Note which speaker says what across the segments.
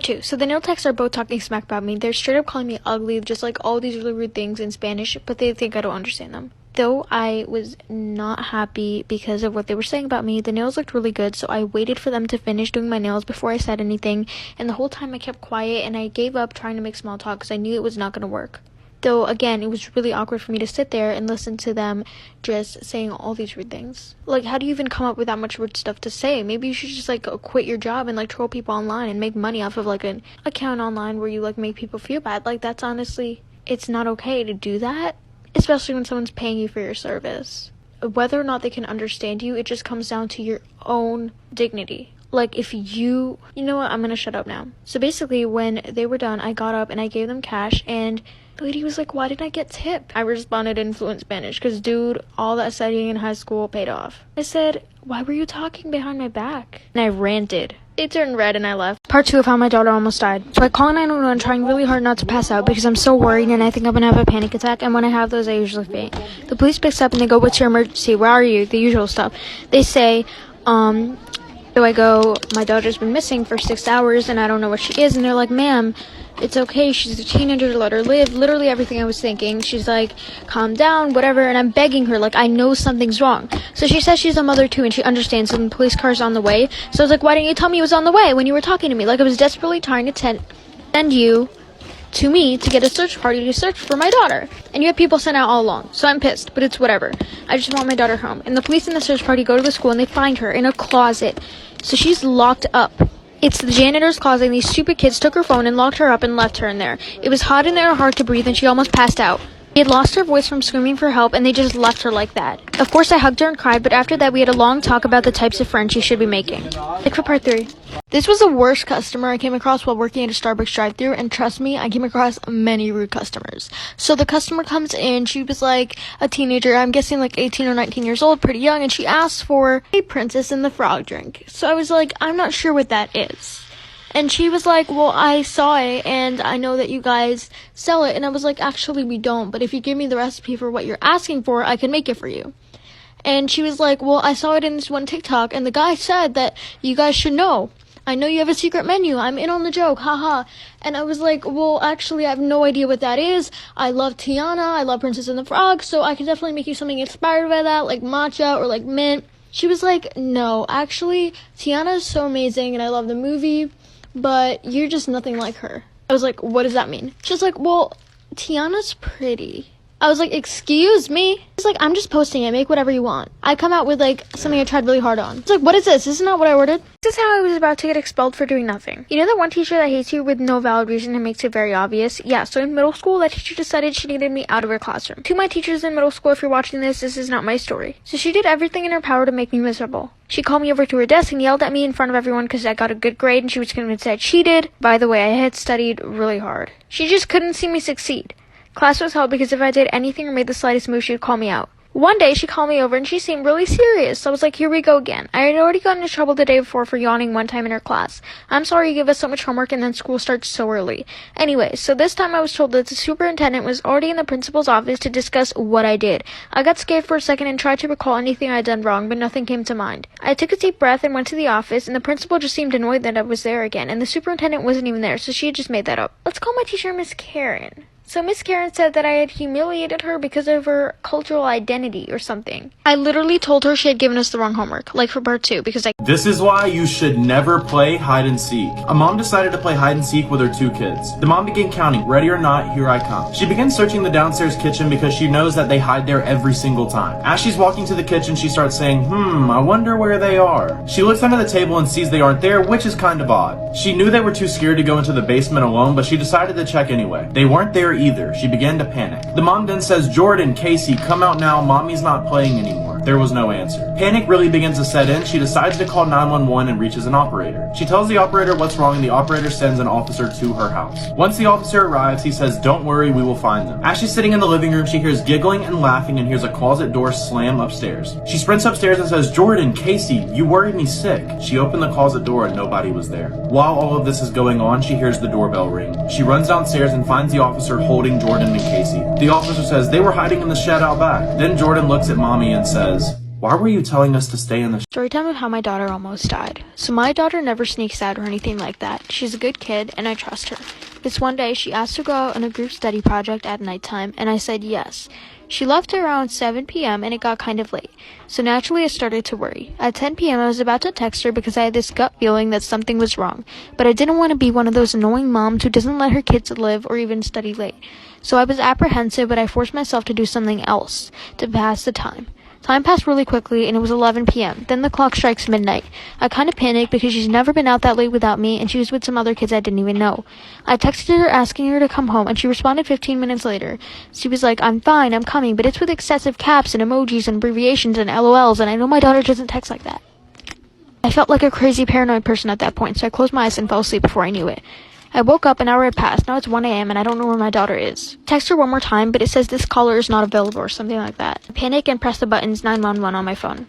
Speaker 1: 2. So the nail techs are both talking smack about me. They're straight up calling me ugly, just like all these really rude things in Spanish, but they think I don't understand them. Though I was not happy because of what they were saying about me, the nails looked really good, so I waited for them to finish doing my nails before I said anything, and the whole time I kept quiet and I gave up trying to make small talk because I knew it was not going to work. Though, again, it was really awkward for me to sit there and listen to them just saying all these rude things. Like, how do you even come up with that much rude stuff to say? Maybe you should just, like, quit your job and, like, troll people online and make money off of, like, an account online where you, like, make people feel bad. Like, that's honestly, it's not okay to do that, especially when someone's paying you for your service. Whether or not they can understand you, it just comes down to your own dignity. Like, if you know what, I'm gonna shut up now. So basically, when they were done, I got up and I gave them cash, and the lady was like, why didn't I get tipped? I responded in fluent Spanish, because dude, all that studying in high school paid off. I said, why were you talking behind my back? And I ranted. It turned red and I left. Part 2 of how my daughter almost died. So I call 911 trying really hard not to pass out because I'm so worried and I think I'm gonna have a panic attack, and when I have those I usually faint. The police picks up and they go, what's your emergency? Where are you? The usual stuff. They say, so I go, my daughter's been missing for 6 hours and I don't know where she is, and they're like, ma'am, it's okay, she's a teenager, let her live. Literally everything I was thinking. She's like, calm down, whatever, and I'm begging her, like, I know something's wrong. So she says she's a mother too and she understands, and the police car's on the way. So I was like, why didn't you tell me it was on the way when you were talking to me? Like, I was desperately trying to send you to me to get a search party to search for my daughter, and you have people sent out all along, so I'm pissed, but it's whatever. I just want my daughter home. And the police and the search party go to the school and they find her in a closet, so she's locked up. It's the janitor's closet, and these stupid kids took her phone and locked her up and left her in there. It was hot in there, hard to breathe, and she almost passed out. She had lost her voice from screaming for help, and they just left her like that. Of course, I hugged her and cried, but after that, we had a long talk about the types of friends she should be making. Like for part 3. This was the worst customer I came across while working at a Starbucks drive-thru, and trust me, I came across many rude customers. So the customer comes in, she was like a teenager, I'm guessing like 18 or 19 years old, pretty young, and she asked for a Princess and the Frog drink. So I was like, I'm not sure what that is. And she was like, well, I saw it, and I know that you guys sell it. And I was like, actually, we don't. But if you give me the recipe for what you're asking for, I can make it for you. And she was like, well, I saw it in this one TikTok, and the guy said that you guys should know. I know you have a secret menu. I'm in on the joke. Haha. And I was like, well, actually, I have no idea what that is. I love Tiana. I love Princess and the Frog. So I can definitely make you something inspired by that, like matcha or like mint. She was like, no, actually, Tiana is so amazing, and I love the movie, but you're just nothing like her. I was like, what does that mean? She's like, well, Tiana's pretty. I was like, excuse me? She's like, I'm just posting it. Make whatever you want. I come out with, like, something I tried really hard on. It's like, what is this? This is not what I ordered. This is how I was about to get expelled for doing nothing. You know that one teacher that hates you with no valid reason and makes it very obvious? Yeah, so in middle school, that teacher decided she needed me out of her classroom. To my teachers in middle school, if you're watching this is not my story. So she did everything in her power to make me miserable. She called me over to her desk and yelled at me in front of everyone because I got a good grade and she was convinced I cheated. By the way, I had studied really hard. She just couldn't see me succeed. Class was held because if I did anything or made the slightest move, she would call me out. One day, she called me over and she seemed really serious. So I was like, here we go again. I had already gotten in trouble the day before for yawning one time in her class. I'm sorry you give us so much homework and then school starts so early. Anyway, so this time I was told that the superintendent was already in the principal's office to discuss what I did. I got scared for a second and tried to recall anything I had done wrong, but nothing came to mind. I took a deep breath and went to the office, and the principal just seemed annoyed that I was there again, and the superintendent wasn't even there, so she had just made that up. Let's call my teacher Miss Karen. So Miss Karen said that I had humiliated her because of her cultural identity or something. I literally told her she had given us the wrong homework, like for part 2, because
Speaker 2: This is why you should never play hide and seek. A mom decided to play hide and seek with her 2 kids. The mom began counting, ready or not, here I come. She begins searching the downstairs kitchen because she knows that they hide there every single time. As she's walking to the kitchen, she starts saying, I wonder where they are. She looks under the table and sees they aren't there, which is kind of odd. She knew they were too scared to go into the basement alone, but she decided to check anyway. They weren't there either. She began to panic. The mom then says, Jordan, Casey, come out now. Mommy's not playing anymore. There was no answer. Panic really begins to set in. She decides to call 911 and reaches an operator. She tells the operator what's wrong, and the operator sends an officer to her house. Once the officer arrives, he says, don't worry, we will find them. As she's sitting in the living room, she hears giggling and laughing and hears a closet door slam upstairs. She sprints upstairs and says, Jordan, Casey, you worried me sick. She opened the closet door and nobody was there. While all of this is going on, she hears the doorbell ring. She runs downstairs and finds the officer holding Jordan and Casey. The officer says they were hiding in the shed out back. Then Jordan looks at mommy and says, Why were you telling us to stay in the
Speaker 1: Story time of how my daughter almost died. So my daughter never sneaks out or anything like that. She's a good kid, and I trust her. This one day, she asked to go out on a group study project at nighttime, and I said yes. She left around 7 p.m., and it got kind of late. So naturally, I started to worry. At 10 p.m., I was about to text her because I had this gut feeling that something was wrong. But I didn't want to be one of those annoying moms who doesn't let her kids live or even study late. So I was apprehensive, but I forced myself to do something else to pass the time. Time passed really quickly, and it was 11 p.m. Then the clock strikes midnight. I kind of panicked because she's never been out that late without me, and she was with some other kids I didn't even know. I texted her asking her to come home, and she responded 15 minutes later. She was like, "I'm fine, I'm coming," but it's with excessive caps and emojis and abbreviations and LOLs, and I know my daughter doesn't text like that. I felt like a crazy paranoid person at that point, so I closed my eyes and fell asleep before I knew it. I woke up, an hour had passed. Now it's 1 a.m. and I don't know where my daughter is. Text her one more time, but it says this caller is not available or something like that. I panic and press the buttons 911 on my phone.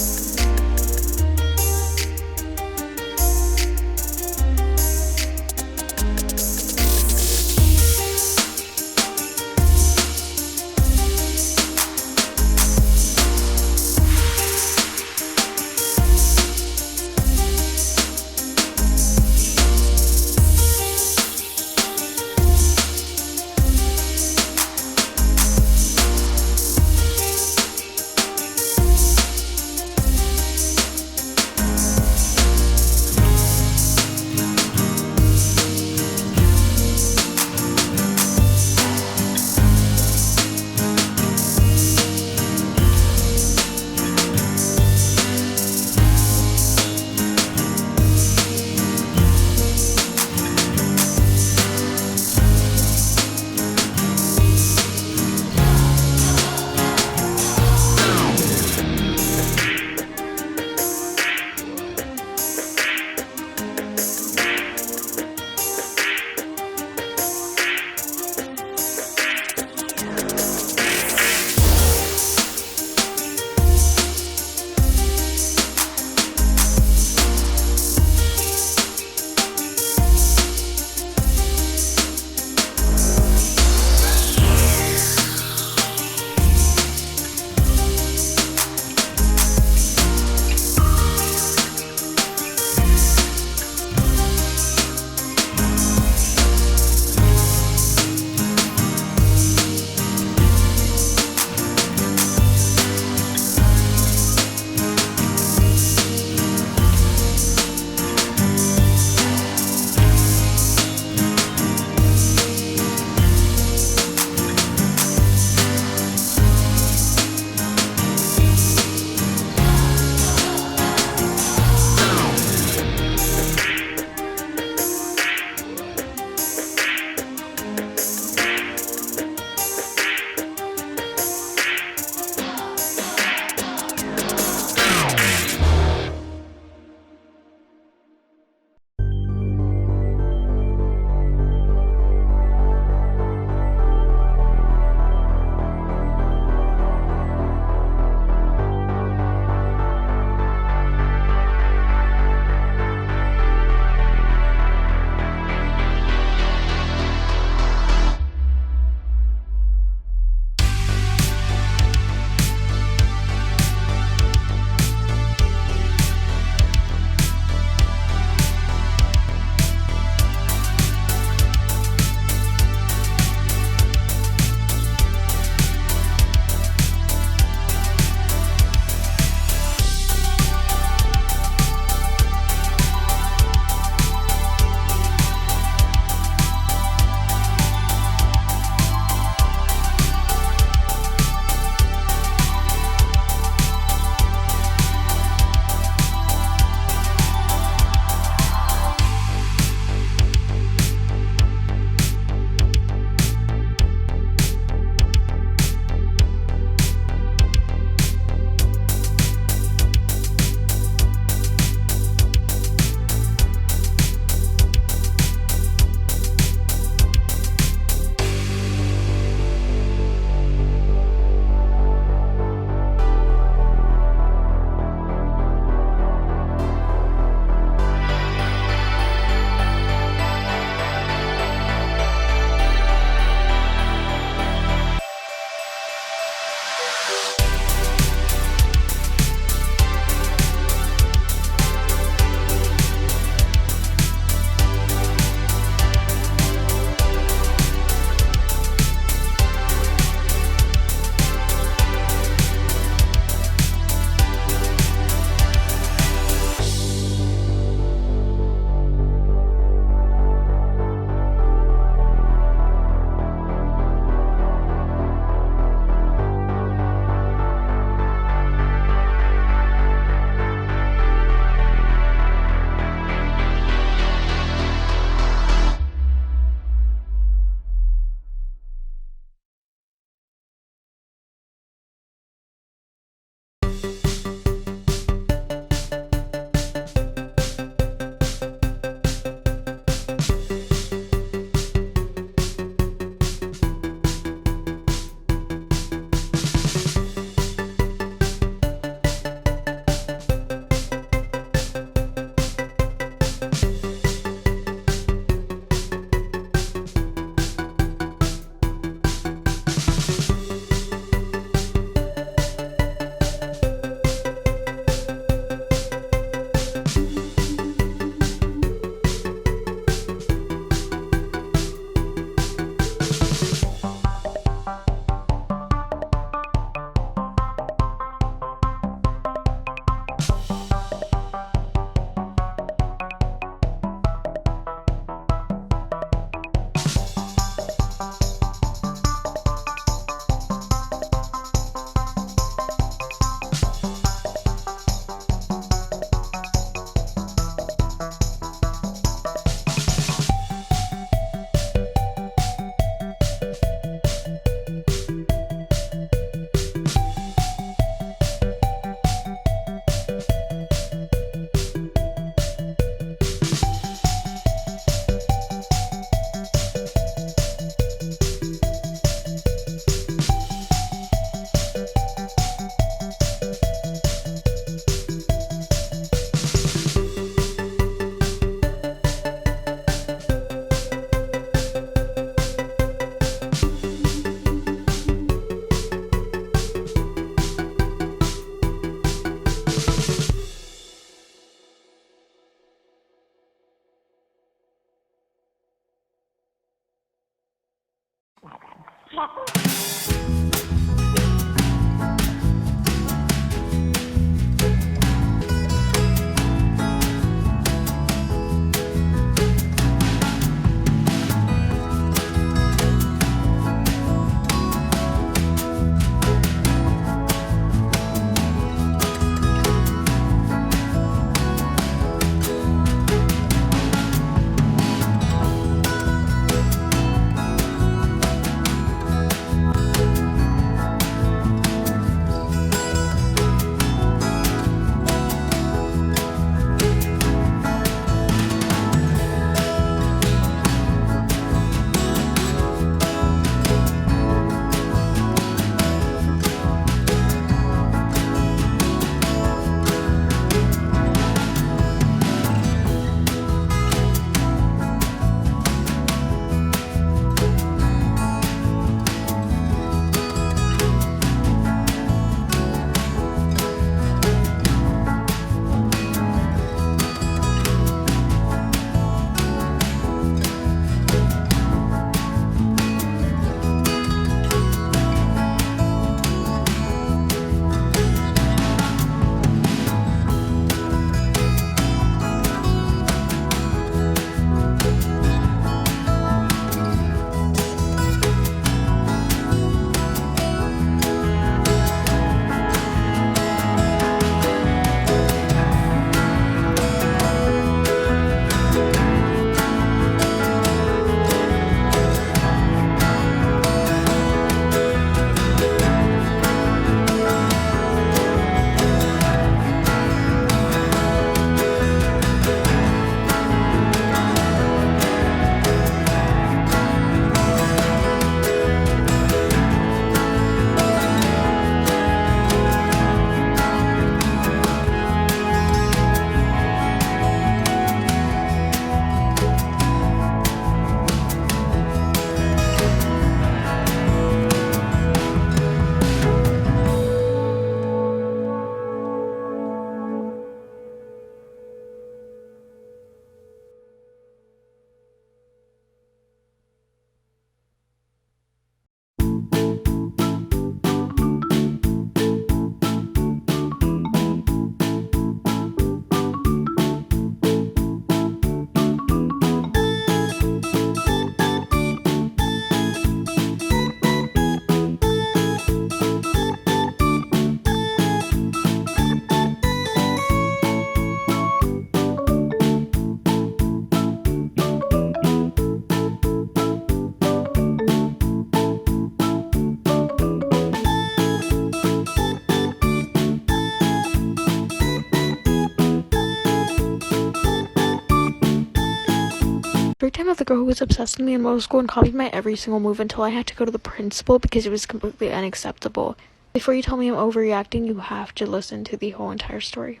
Speaker 1: Storytime of the girl who was obsessed with me in middle school and copied my every single move until I had to go to the principal because it was completely unacceptable. Before you tell me I'm overreacting, you have to listen to the whole entire story.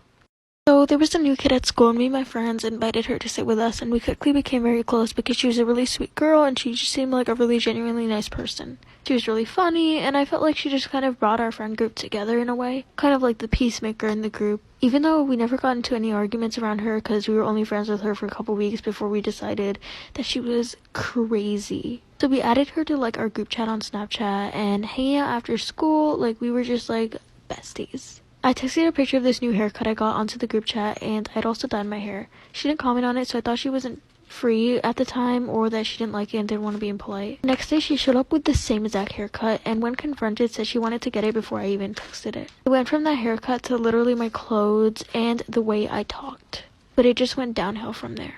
Speaker 1: So there was a new kid at school, and me and my friends invited her to sit with us, and we quickly became very close because she was a really sweet girl and she just seemed like a really genuinely nice person. She was really funny, and I felt like she just kind of brought our friend group together in a way, kind of like the peacemaker in the group. Even though we never got into any arguments around her because we were only friends with her for a couple weeks before we decided that she was crazy. So we added her to like our group chat on Snapchat and hanging out after school, like we were just like besties. I texted a picture of this new haircut I got onto the group chat, and I'd also dyed my hair. She didn't comment on it, so I thought she wasn't free at the time or that she didn't like it and didn't want to be impolite. Next day, she showed up with the same exact haircut, and when confronted, said she wanted to get it before I even texted it. It went from that haircut to literally my clothes and the way I talked. But it just went downhill from there.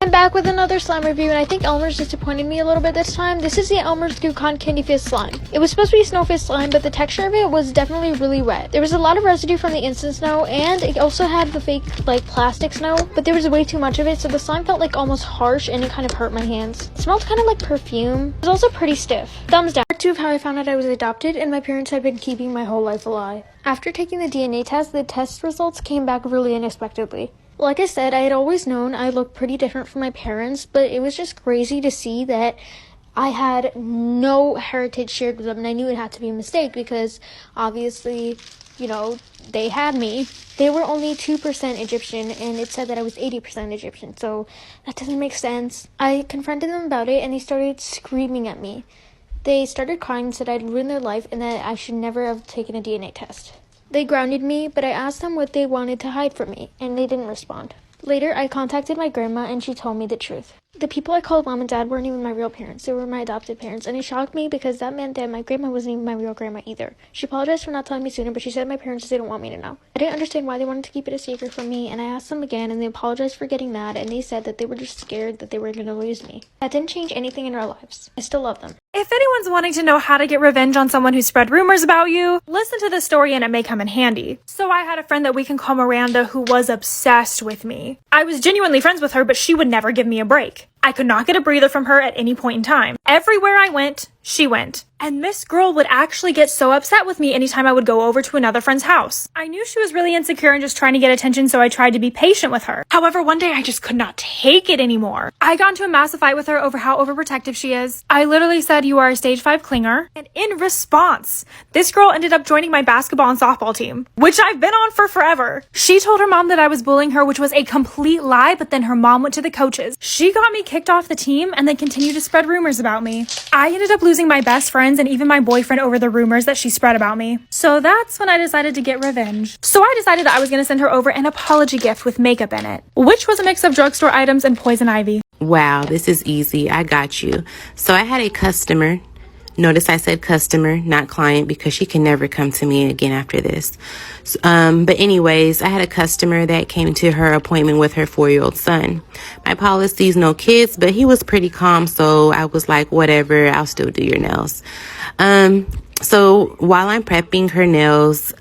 Speaker 1: I'm back with another slime review, and I think Elmer's disappointed me a little bit this time. This is the Elmer's Goo Con Candy Fizz slime. It was supposed to be snow fizz slime, but the texture of it was definitely really wet. There was a lot of residue from the instant snow, and it also had the fake, like, plastic snow, but there was way too much of it, so the slime felt, like, almost harsh, and it kind of hurt my hands. It smelled kind of like perfume. It was also pretty stiff. Thumbs down. Part 2 of how I found out I was adopted, and my parents had been keeping my whole life a lie. After taking the DNA test, the test results came back really unexpectedly. Like I said, I had always known I looked pretty different from my parents, but it was just crazy to see that I had no heritage shared with them, and I knew it had to be a mistake because obviously, you know, they had me. They were only 2% Egyptian, and it said that I was 80% Egyptian, so that doesn't make sense. I confronted them about it, and they started screaming at me. They started crying and said I'd ruined their life and that I should never have taken a DNA test. They grounded me, but I asked them what they wanted to hide from me, and they didn't respond. Later, I contacted my grandma, and she told me the truth. The people I called mom and dad weren't even my real parents. They were my adopted parents, and it shocked me because that meant that my grandma wasn't even my real grandma either. She apologized for not telling me sooner, but she said my parents didn't want me to know. I didn't understand why they wanted to keep it a secret from me, and I asked them again, and they apologized for getting mad, and they said that they were just scared that they were going to lose me. That didn't change anything in our lives. I still love them.
Speaker 3: If anyone's wanting to know how to get revenge on someone who spread rumors about you, listen to this story and it may come in handy. So I had a friend that we can call Miranda who was obsessed with me. I was genuinely friends with her, but she would never give me a break. I could not get a breather from her at any point in time. Everywhere I went, she went. And this girl would actually get so upset with me anytime I would go over to another friend's house. I knew she was really insecure and just trying to get attention, so I tried to be patient with her. However, one day I just could not take it anymore. I got into a massive fight with her over how overprotective she is. I literally said, "You are a stage 5 clinger." And in response, this girl ended up joining my basketball and softball team, which I've been on for forever. She told her mom that I was bullying her, which was a complete lie, but then her mom went to the coaches. She got me kicked off the team and then continued to spread rumors about me. I ended up losing my best friends and even my boyfriend over the rumors that she spread about me. So that's when I decided to get revenge. So I decided that I was going to send her over an apology gift with makeup in it, which was a mix of drugstore items and poison ivy.
Speaker 4: Wow, this is easy. I got you. So I had a customer. Notice I said customer, not client, because she can never come to me again after this. But anyways, I had a customer that came to her appointment with her 4-year-old son. My policy's no kids, but he was pretty calm, so I was like, whatever, I'll still do your nails. So while I'm prepping her nails,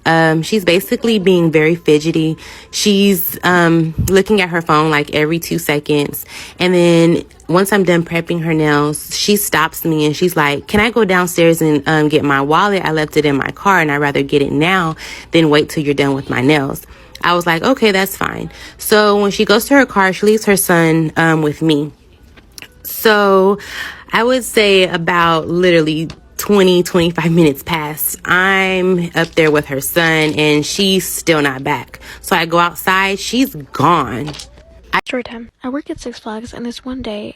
Speaker 4: she's basically being very fidgety. She's looking at her phone like every 2 seconds. And then once I'm done prepping her nails, she stops me and she's like, "Can I go downstairs and get my wallet? I left it in my car and I'd rather get it now than wait till you're done with my nails." I was like, okay, that's fine. So when she goes to her car, she leaves her son with me. So I would say about literally 25 minutes past, I'm up there with her son and she's still not back. So I go outside, she's gone.
Speaker 1: Story time. I work at Six Flags, and this one day,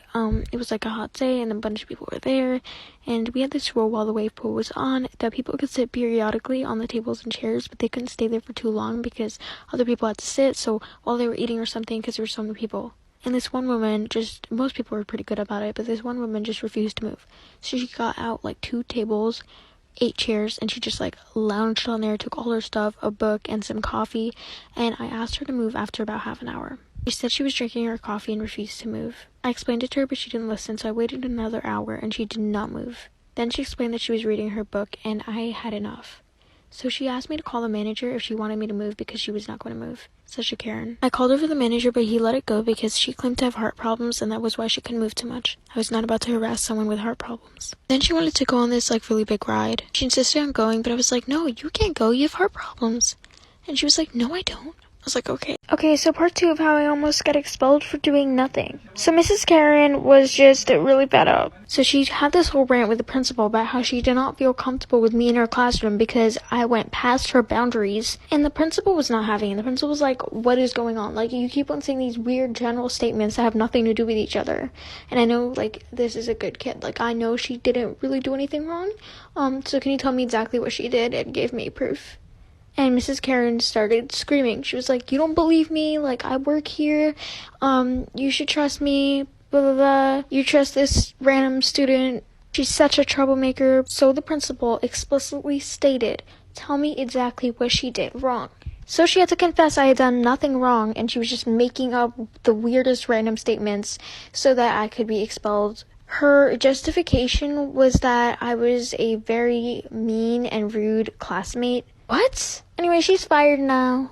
Speaker 1: it was like a hot day, and a bunch of people were there, and we had this rule while the wave pool was on that people could sit periodically on the tables and chairs, but they couldn't stay there for too long because other people had to sit, so while they were eating or something, because there were so many people. And this one woman most people were pretty good about it, but this one woman just refused to move. So she got out like 2 tables, 8 chairs, and she just like lounged on there, took all her stuff, a book, and some coffee, and I asked her to move after about half an hour. She said she was drinking her coffee and refused to move. I explained it to her, but she didn't listen, so I waited another hour, and she did not move. Then she explained that she was reading her book, and I had enough. So she asked me to call the manager if she wanted me to move because she was not going to move. Such a Karen. I called over the manager, but he let it go because she claimed to have heart problems, and that was why she couldn't move too much. I was not about to harass someone with heart problems. Then she wanted to go on this like really big ride. She insisted on going, but I was like, "No, you can't go. You have heart problems." And she was like, "No, I don't." I was like, okay. Okay, so part 2 of how I almost got expelled for doing nothing. So Mrs. Karen was just really fed up. So she had this whole rant with the principal about how she did not feel comfortable with me in her classroom because I went past her boundaries. And the principal was not having it. The principal was like, "What is going on? Like, you keep on saying these weird general statements that have nothing to do with each other." And I know, like, this is a good kid. Like, I know she didn't really do anything wrong. So can you tell me exactly what she did and give me proof? And Mrs. Karen started screaming. She was like, "You don't believe me? Like, I work here. You should trust me. Blah, blah, blah. You trust this random student. She's such a troublemaker." So the principal explicitly stated, "Tell me exactly what she did wrong." So she had to confess I had done nothing wrong, and she was just making up the weirdest random statements so that I could be expelled. Her justification was that I was a very mean and rude classmate. What? Anyway, she's fired now.